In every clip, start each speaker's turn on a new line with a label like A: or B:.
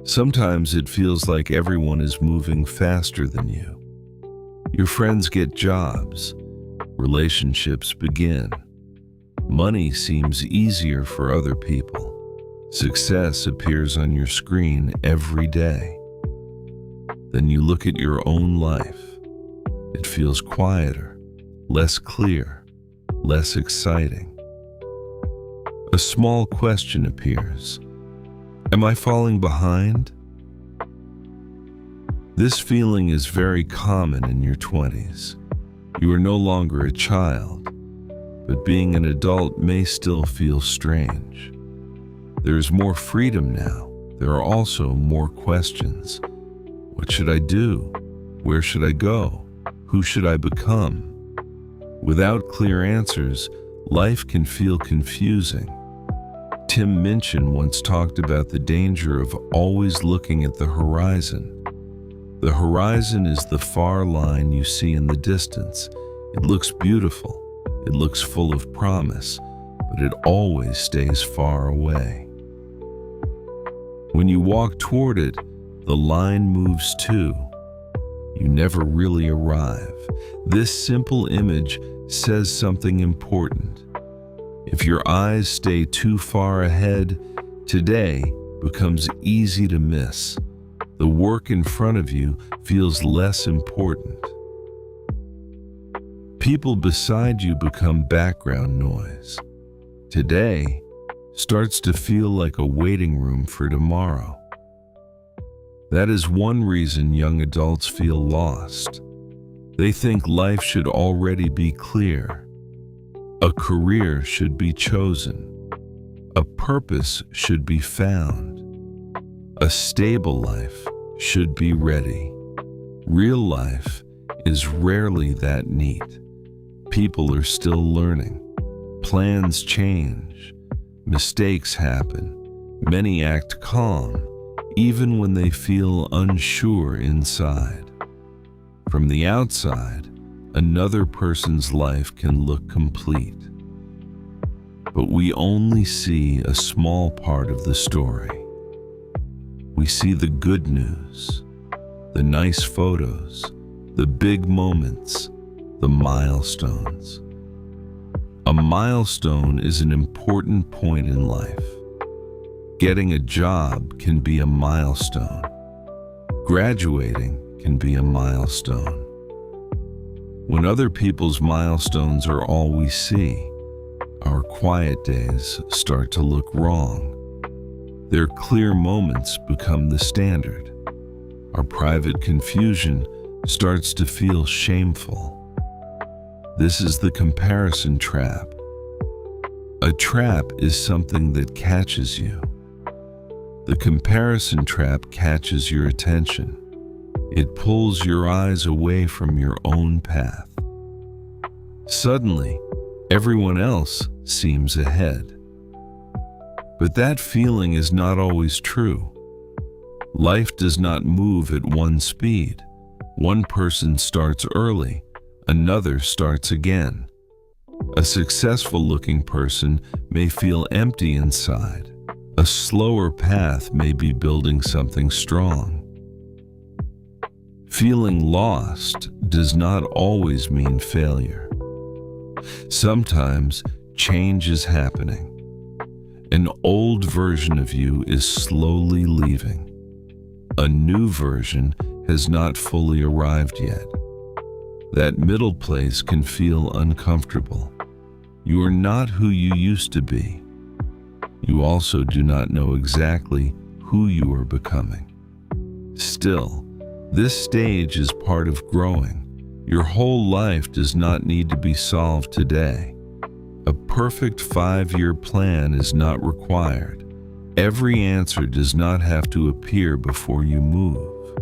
A: Sometimes it feels like everyone is moving faster than you. Your friends get jobs, relationships begin. Money seems easier for other people. Success appears on your screen every day. Then you look at your own life. It feels quieter, less clear, less exciting. A small question appears. Am I falling behind? This feeling is very common in your 20s. You are no longer a child, but being an adult may still feel strange. There is more freedom now. There are also more questions. What should I do? Where should I go? Who should I become? Without clear answers, life can feel confusing. Tim Minchin once talked about the danger of always looking at the horizon. The horizon is the far line you see in the distance. It looks beautiful, it looks full of promise, but it always stays far away. When you walk toward it, the line moves too. You never really arrive. This simple image says something important. If your eyes stay too far ahead, today becomes easy to miss. The work in front of you feels less important. People beside you become background noise. Today starts to feel like a waiting room for tomorrow. That is one reason young adults feel lost. They think life should already be clear. A career should be chosen. A purpose should be found. A stable life should be ready. Real life is rarely that neat. People are still learning. Plans change. Mistakes happen. Many act calm, even when they feel unsure inside. From the outside, another person's life can look complete. But we only see a small part of the story. We see the good news, the nice photos, the big moments, the milestones. A milestone is an important point in life. Getting a job can be a milestone. Graduating can be a milestone. When other people's milestones are all we see, our quiet days start to look wrong. Their clear moments become the standard. Our private confusion starts to feel shameful. This is the comparison trap. A trap is something that catches you. The comparison trap catches your attention. It pulls your eyes away from your own path. Suddenly, everyone else seems ahead. But that feeling is not always true. Life does not move at one speed. One person starts early, another starts again. A successful-looking person may feel empty inside. A slower path may be building something strong. Feeling lost does not always mean failure. Sometimes change is happening. An old version of you is slowly leaving. A new version has not fully arrived yet. That middle place can feel uncomfortable. You are not who you used to be. You also do not know exactly who you are becoming. Still, this stage is part of growing. Your whole life does not need to be solved today. A perfect 5-year plan is not required. Every answer does not have to appear before you move.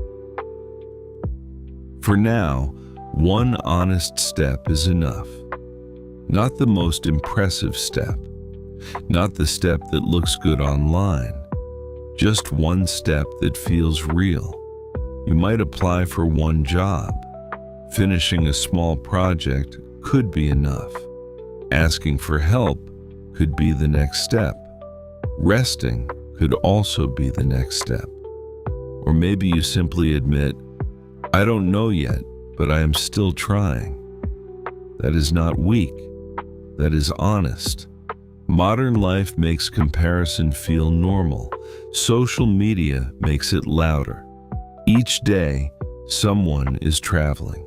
A: For now, one honest step is enough. Not the most impressive step, not the step that looks good online, just one step that feels real. You might apply for one job. Finishing a small project could be enough. Asking for help could be the next step. Resting could also be the next step. Or maybe you simply admit, I don't know yet, but I am still trying. That is not weak. That is honest. Modern life makes comparison feel normal. Social media makes it louder. Each day, someone is traveling.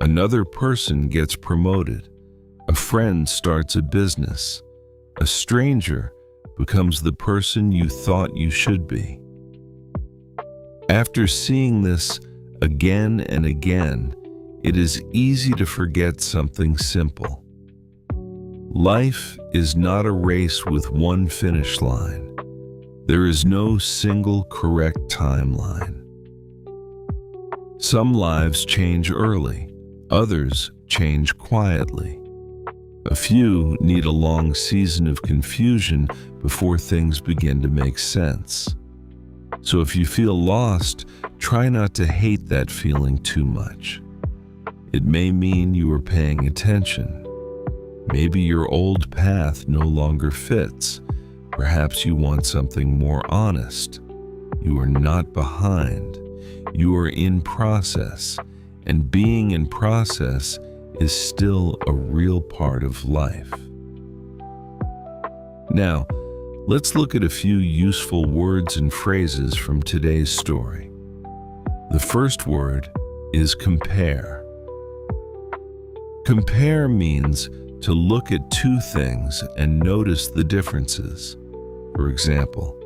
A: Another person gets promoted. A friend starts a business. A stranger becomes the person you thought you should be. After seeing this again and again, it is easy to forget something simple. Life is not a race with one finish line. There is no single correct timeline. Some lives change early, others change quietly. A few need a long season of confusion before things begin to make sense. So if you feel lost, try not to hate that feeling too much. It may mean you are paying attention. Maybe your old path no longer fits. Perhaps you want something more honest. You are not behind. You are in process, and being in process is still a real part of life. Now, let's look at a few useful words and phrases from today's story. The first word is compare. Compare means to look at two things and notice the differences. For example,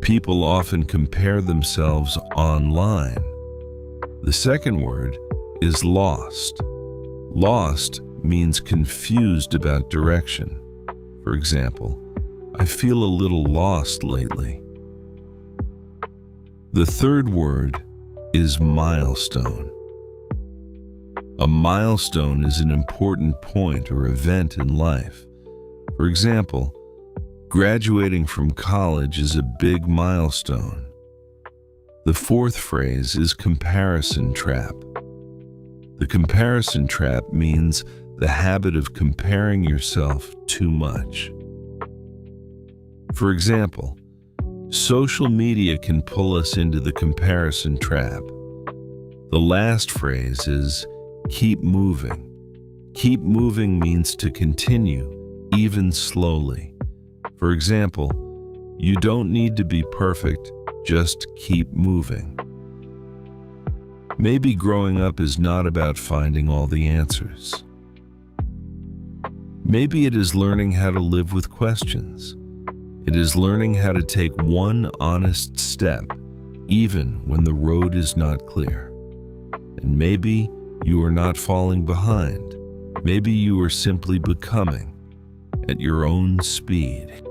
A: people often compare themselves online. The second word is lost. Lost means confused about direction. For example, I feel a little lost lately. The third word is milestone. A milestone is an important point or event in life. For example, graduating from college is a big milestone. The fourth phrase is comparison trap. The comparison trap means the habit of comparing yourself too much. For example, social media can pull us into the comparison trap. The last phrase is keep moving. Keep moving means to continue, even slowly. For example, you don't need to be perfect, just keep moving. Maybe growing up is not about finding all the answers. Maybe it is learning how to live with questions. It is learning how to take one honest step, even when the road is not clear. And maybe you are not falling behind. Maybe you are simply becoming at your own speed.